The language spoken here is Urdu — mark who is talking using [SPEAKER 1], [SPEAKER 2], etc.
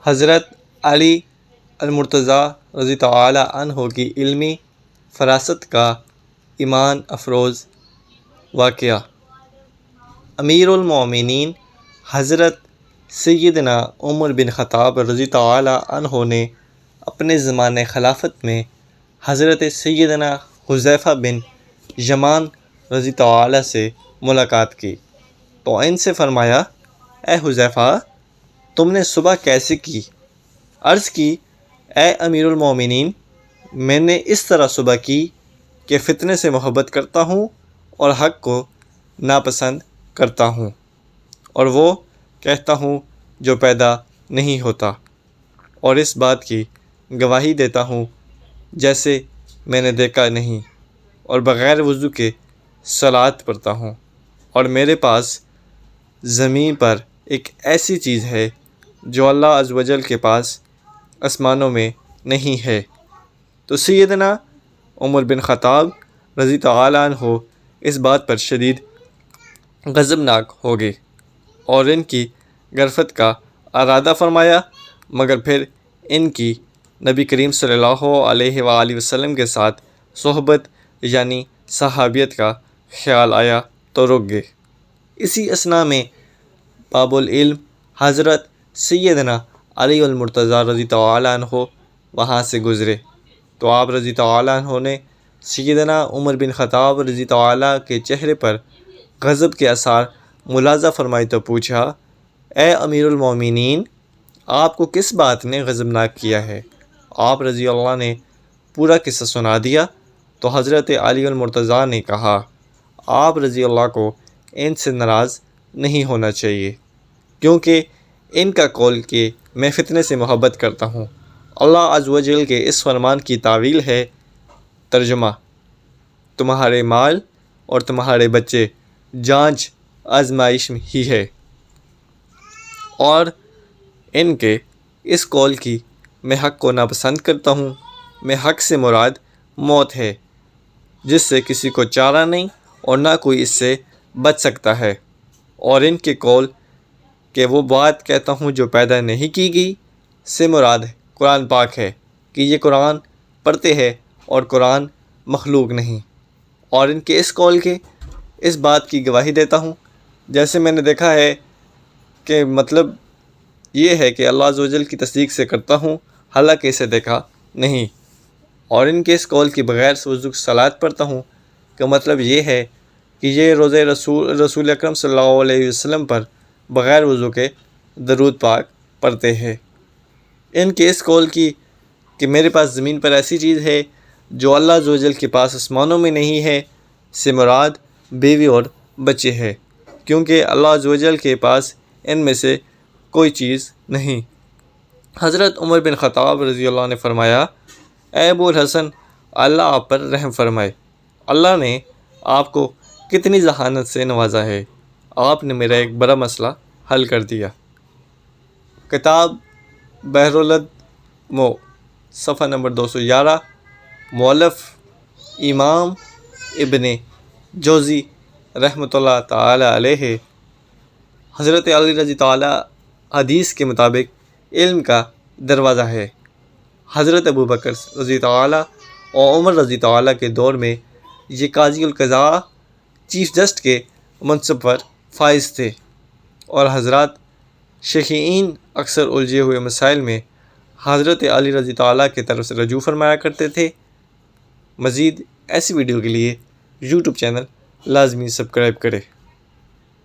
[SPEAKER 1] حضرت علی المرتضیٰ رضی تعالی عنہ کی علمی فراست کا ایمان افروز واقعہ۔ امیر المومنین حضرت سیدنا عمر بن خطاب رضی تعالی عنہ نے اپنے زمانِ خلافت میں حضرت سیدنا حذیفہ بن یمان رضی تعالی سے ملاقات کی تو ان سے فرمایا، اے حذیفہ، تم نے صبح کیسے کی؟ عرض کی، اے امیر المومنین، میں نے اس طرح صبح کی کہ فتنے سے محبت کرتا ہوں اور حق کو ناپسند کرتا ہوں، اور وہ کہتا ہوں جو پیدا نہیں ہوتا، اور اس بات کی گواہی دیتا ہوں جیسے میں نے دیکھا نہیں، اور بغیر وضو کے صلاۃ پڑھتا ہوں، اور میرے پاس زمین پر ایک ایسی چیز ہے جو اللہ عز و جل کے پاس آسمانوں میں نہیں ہے۔ تو سیدنا عمر بن خطاب رضی تعالی عنہ اس بات پر شدید غضبناک ہو گئے اور ان کی گرفت کا ارادہ فرمایا، مگر پھر ان کی نبی کریم صلی اللہ علیہ وآلہ وسلم کے ساتھ صحبت یعنی صحابیت کا خیال آیا تو رک گئے۔ اسی اثناء میں باب العلم حضرت سیدنا علی المرتضیٰ رضی تعالی عنہ وہاں سے گزرے تو آپ رضی تعالی عنہ نے سیدنا عمر بن خطاب رضی تعالی کے چہرے پر غضب کے آثار ملاحظہ فرمائے تو پوچھا، اے امیر المومنین، آپ کو کس بات نے غضبناک کیا ہے؟ آپ رضی اللہ نے پورا قصہ سنا دیا تو حضرت علی المرتضیٰ نے کہا، آپ رضی اللہ کو ان سے ناراض نہیں ہونا چاہیے، کیونکہ ان کا قول کہ میں فتنے سے محبت کرتا ہوں اللہ عز و جل کے اس فرمان کی تعویل ہے۔ ترجمہ: تمہارے مال اور تمہارے بچے جانچ آزمائش ہی ہے، اور ان کے اس قول کی میں حق کو ناپسند کرتا ہوں، میں حق سے مراد موت ہے جس سے کسی کو چارہ نہیں اور نہ کوئی اس سے بچ سکتا ہے، اور ان کے قول کہ وہ بات کہتا ہوں جو پیدا نہیں کی گئی سے مراد قرآن پاک ہے کہ یہ قرآن پڑھتے ہیں اور قرآن مخلوق نہیں، اور ان کے اس قول کے اس بات کی گواہی دیتا ہوں جیسے میں نے دیکھا ہے، کہ مطلب یہ ہے کہ اللہ عز و جل کی تصدیق سے کرتا ہوں حالانکہ اسے دیکھا نہیں، اور ان کے اس قول کی بغیر وضو صلاۃ پڑھتا ہوں کا مطلب یہ ہے کہ یہ روزہ رسول اکرم صلی اللہ علیہ وسلم پر بغیر وضو کے درود پاک پڑھتے ہیں۔ ان کے اس قول کی کہ میرے پاس زمین پر ایسی چیز ہے جو اللہ عز و جل کے پاس آسمانوں میں نہیں ہے سے مراد بیوی اور بچے ہے، کیونکہ اللہ عز و جل کے پاس ان میں سے کوئی چیز نہیں۔ حضرت عمر بن خطاب رضی اللہ عنہ نے فرمایا، اے ابو الحسن، اللہ آپ پر رحم فرمائے، اللہ نے آپ کو کتنی ذہانت سے نوازا ہے، آپ نے میرا ایک بڑا مسئلہ حل کر دیا۔ کتاب بحر العلوم صفحہ نمبر 211، مؤلف امام ابن جوزی رحمۃ اللہ تعالی علیہ۔ حضرت علی رضی تعالی حدیث کے مطابق علم کا دروازہ ہے۔ حضرت ابو بکر رضی تعالی اور عمر رضی تعالی کے دور میں یہ قاضی القضاء چیف جسٹس کے منصب پر فائز تھے، اور حضرات شیخین اکثر الجھے ہوئے مسائل میں حضرت علی رضی تعالیٰ کی طرف سے رجوع فرمایا کرتے تھے۔ مزید ایسی ویڈیو کے لیے یوٹیوب چینل لازمی سبسکرائب کریں۔